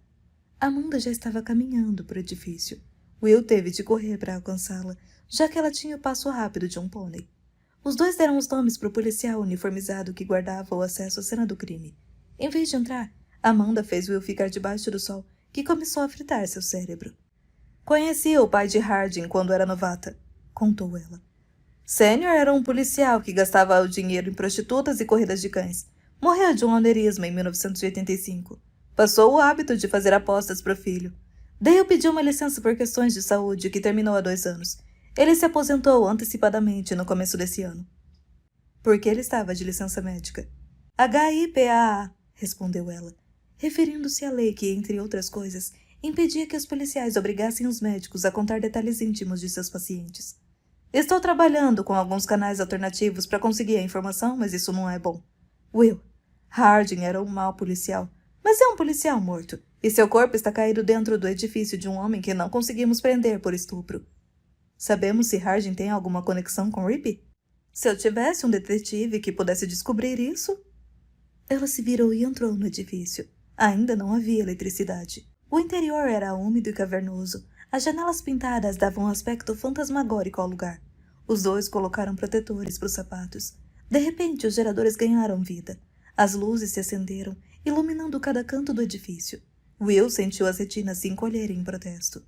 Amanda já estava caminhando para o edifício. Will teve de correr para alcançá-la, já que ela tinha o passo rápido de um pônei. Os 2 deram os nomes para o policial uniformizado que guardava o acesso à cena do crime. Em vez de entrar, Amanda fez Will ficar debaixo do sol, que começou a fritar seu cérebro. Conhecia o pai de Harding quando era novata, contou ela. Sênior era um policial que gastava o dinheiro em prostitutas e corridas de cães. Morreu de um aneurisma em 1985. Passou o hábito de fazer apostas para o filho. Dale pediu uma licença por questões de saúde que terminou há 2 anos. Ele se aposentou antecipadamente no começo desse ano. Por que ele estava de licença médica? HIPAA, respondeu ela, referindo-se à lei que, entre outras coisas, impedia que os policiais obrigassem os médicos a contar detalhes íntimos de seus pacientes. Estou trabalhando com alguns canais alternativos para conseguir a informação, mas isso não é bom. Will, Harding era um mau policial, mas é um policial morto, e seu corpo está caído dentro do edifício de um homem que não conseguimos prender por estupro. Sabemos se Harding tem alguma conexão com Rip? Se eu tivesse um detetive que pudesse descobrir isso... Ela se virou e entrou no edifício. Ainda não havia eletricidade. O interior era úmido e cavernoso. As janelas pintadas davam um aspecto fantasmagórico ao lugar. Os dois colocaram protetores para os sapatos. De repente, os geradores ganharam vida. As luzes se acenderam, iluminando cada canto do edifício. Will sentiu as retinas se encolherem em protesto.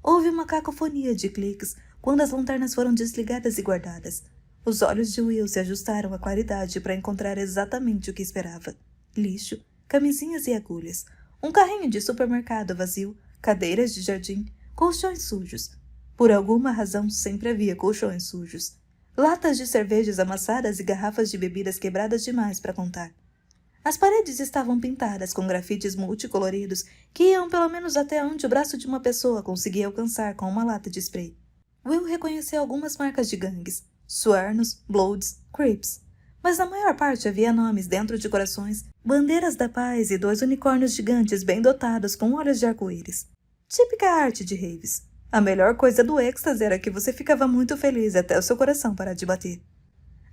Houve uma cacofonia de cliques quando as lanternas foram desligadas e guardadas. Os olhos de Will se ajustaram à claridade para encontrar exatamente o que esperava. Lixo, camisinhas e agulhas, um carrinho de supermercado vazio, cadeiras de jardim, colchões sujos. Por alguma razão sempre havia colchões sujos. Latas de cervejas amassadas e garrafas de bebidas quebradas demais para contar. As paredes estavam pintadas com grafites multicoloridos que iam pelo menos até onde o braço de uma pessoa conseguia alcançar com uma lata de spray. Will reconheceu algumas marcas de gangues, Swearnos, Bloods, Crips, mas na maior parte havia nomes dentro de corações, bandeiras da paz e 2 unicórnios gigantes bem dotados com olhos de arco-íris. Típica arte de raves. A melhor coisa do êxtase era que você ficava muito feliz até o seu coração parar de bater.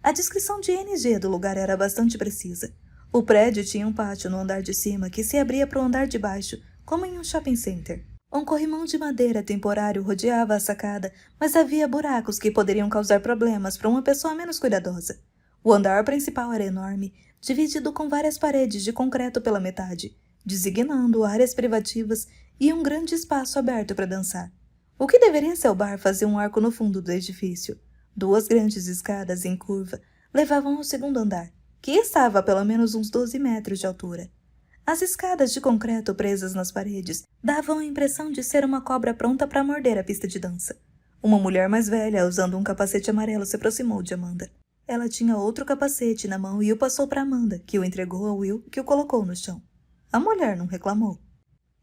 A descrição de NG do lugar era bastante precisa. O prédio tinha um pátio no andar de cima que se abria para o andar de baixo, como em um shopping center. Um corrimão de madeira temporário rodeava a sacada, mas havia buracos que poderiam causar problemas para uma pessoa menos cuidadosa. O andar principal era enorme, dividido com várias paredes de concreto pela metade, designando áreas privativas e um grande espaço aberto para dançar. O que deveria ser o bar fazia um arco no fundo do edifício. 2 grandes escadas em curva levavam ao segundo andar, que estava a pelo menos uns 12 metros de altura. As escadas de concreto presas nas paredes davam a impressão de ser uma cobra pronta para morder a pista de dança. Uma mulher mais velha, usando um capacete amarelo, se aproximou de Amanda. Ela tinha outro capacete na mão e o passou para Amanda, que o entregou a Will, que o colocou no chão. A mulher não reclamou.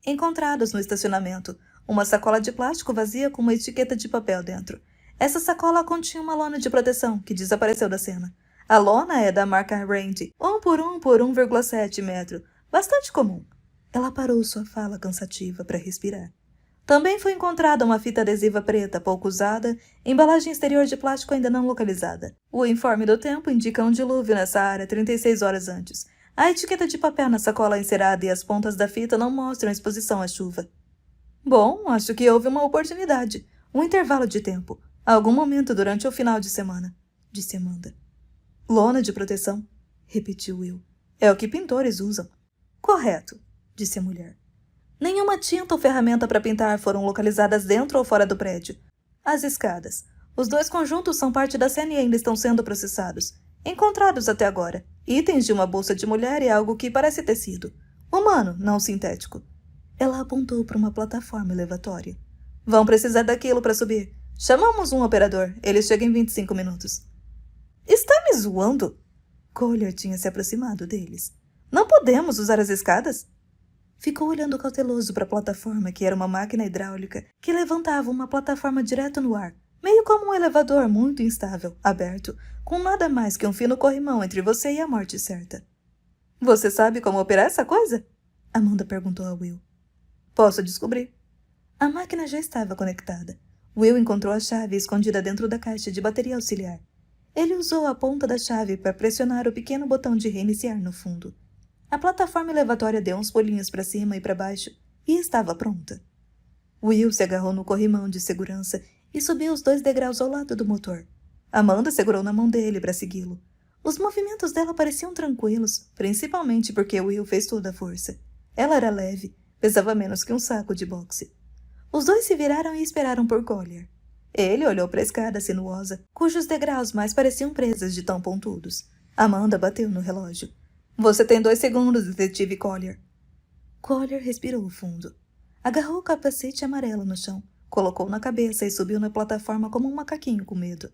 Encontrados no estacionamento, uma sacola de plástico vazia com uma etiqueta de papel dentro. Essa sacola continha uma lona de proteção, que desapareceu da cena. A lona é da marca Randy, 1 por 1 por 1,7 metro. Bastante comum. Ela parou sua fala cansativa para respirar. Também foi encontrada uma fita adesiva preta pouco usada, embalagem exterior de plástico ainda não localizada. O informe do tempo indica um dilúvio nessa área 36 horas antes. A etiqueta de papel na sacola encerada e as pontas da fita não mostram exposição à chuva. Bom, acho que houve uma oportunidade. Um intervalo de tempo. Algum momento durante o final de semana, disse Amanda. Lona de proteção, repetiu Will. É o que pintores usam. Correto, disse a mulher. Nenhuma tinta ou ferramenta para pintar foram localizadas dentro ou fora do prédio. As escadas. Os 2 conjuntos são parte da cena e ainda estão sendo processados. Encontrados até agora. Itens de uma bolsa de mulher e algo que parece tecido. Humano, não sintético. Ela apontou para uma plataforma elevatória. Vão precisar daquilo para subir. Chamamos um operador. Ele chega em 25 minutos. Está me zoando? Collier tinha se aproximado deles. Não podemos usar as escadas? Ficou olhando cauteloso para a plataforma, que era uma máquina hidráulica que levantava uma plataforma direto no ar, meio como um elevador muito instável, aberto, com nada mais que um fino corrimão entre você e a morte certa. Você sabe como operar essa coisa? Amanda perguntou a Will. Posso descobrir. A máquina já estava conectada. Will encontrou a chave escondida dentro da caixa de bateria auxiliar. Ele usou a ponta da chave para pressionar o pequeno botão de reiniciar no fundo. A plataforma elevatória deu uns pulinhos para cima e para baixo e estava pronta. Will se agarrou no corrimão de segurança e subiu os 2 degraus ao lado do motor. Amanda segurou na mão dele para segui-lo. Os movimentos dela pareciam tranquilos, principalmente porque Will fez toda a força. Ela era leve, pesava menos que um saco de boxe. Os 2 se viraram e esperaram por Collier. Ele olhou para a escada sinuosa, cujos degraus mais pareciam presas de tão pontudos. Amanda bateu no relógio. Você tem 2 segundos, detetive Collier. Collier respirou fundo. Agarrou o capacete amarelo no chão, colocou na cabeça e subiu na plataforma como um macaquinho com medo.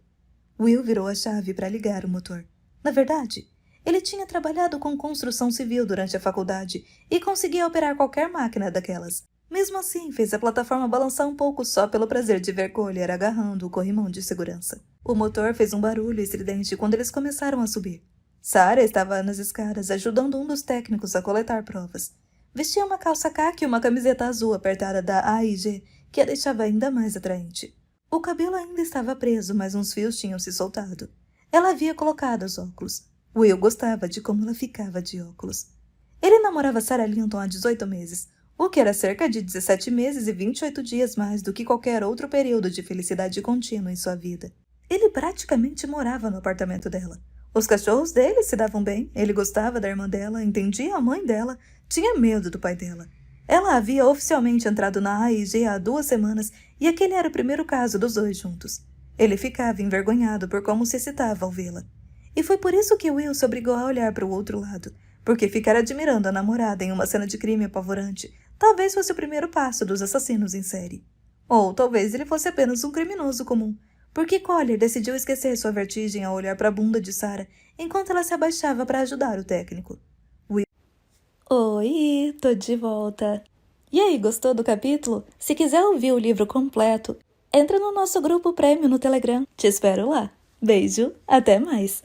Will virou a chave para ligar o motor. Na verdade, ele tinha trabalhado com construção civil durante a faculdade e conseguia operar qualquer máquina daquelas. Mesmo assim, fez a plataforma balançar um pouco só pelo prazer de ver Collier agarrando o corrimão de segurança. O motor fez um barulho estridente quando eles começaram a subir. Sarah estava nas escadas ajudando um dos técnicos a coletar provas. Vestia uma calça caqui e uma camiseta azul apertada da AIG, que a deixava ainda mais atraente. O cabelo ainda estava preso, mas uns fios tinham se soltado. Ela havia colocado os óculos. Will gostava de como ela ficava de óculos. Ele namorava Sarah Linton há 18 meses, o que era cerca de 17 meses e 28 dias mais do que qualquer outro período de felicidade contínua em sua vida. Ele praticamente morava no apartamento dela. Os cachorros dele se davam bem, ele gostava da irmã dela, entendia a mãe dela, tinha medo do pai dela. Ela havia oficialmente entrado na AIG há 2 semanas e aquele era o primeiro caso dos dois juntos. Ele ficava envergonhado por como se excitava ao vê-la. E foi por isso que Will se obrigou a olhar para o outro lado, porque ficar admirando a namorada em uma cena de crime apavorante talvez fosse o primeiro passo dos assassinos em série. Ou talvez ele fosse apenas um criminoso comum, porque Collier decidiu esquecer sua vertigem ao olhar para a bunda de Sarah enquanto ela se abaixava para ajudar o técnico. Oi, tô de volta. E aí, gostou do capítulo? Se quiser ouvir o livro completo, entra no nosso grupo Prêmio no Telegram. Te espero lá. Beijo, até mais!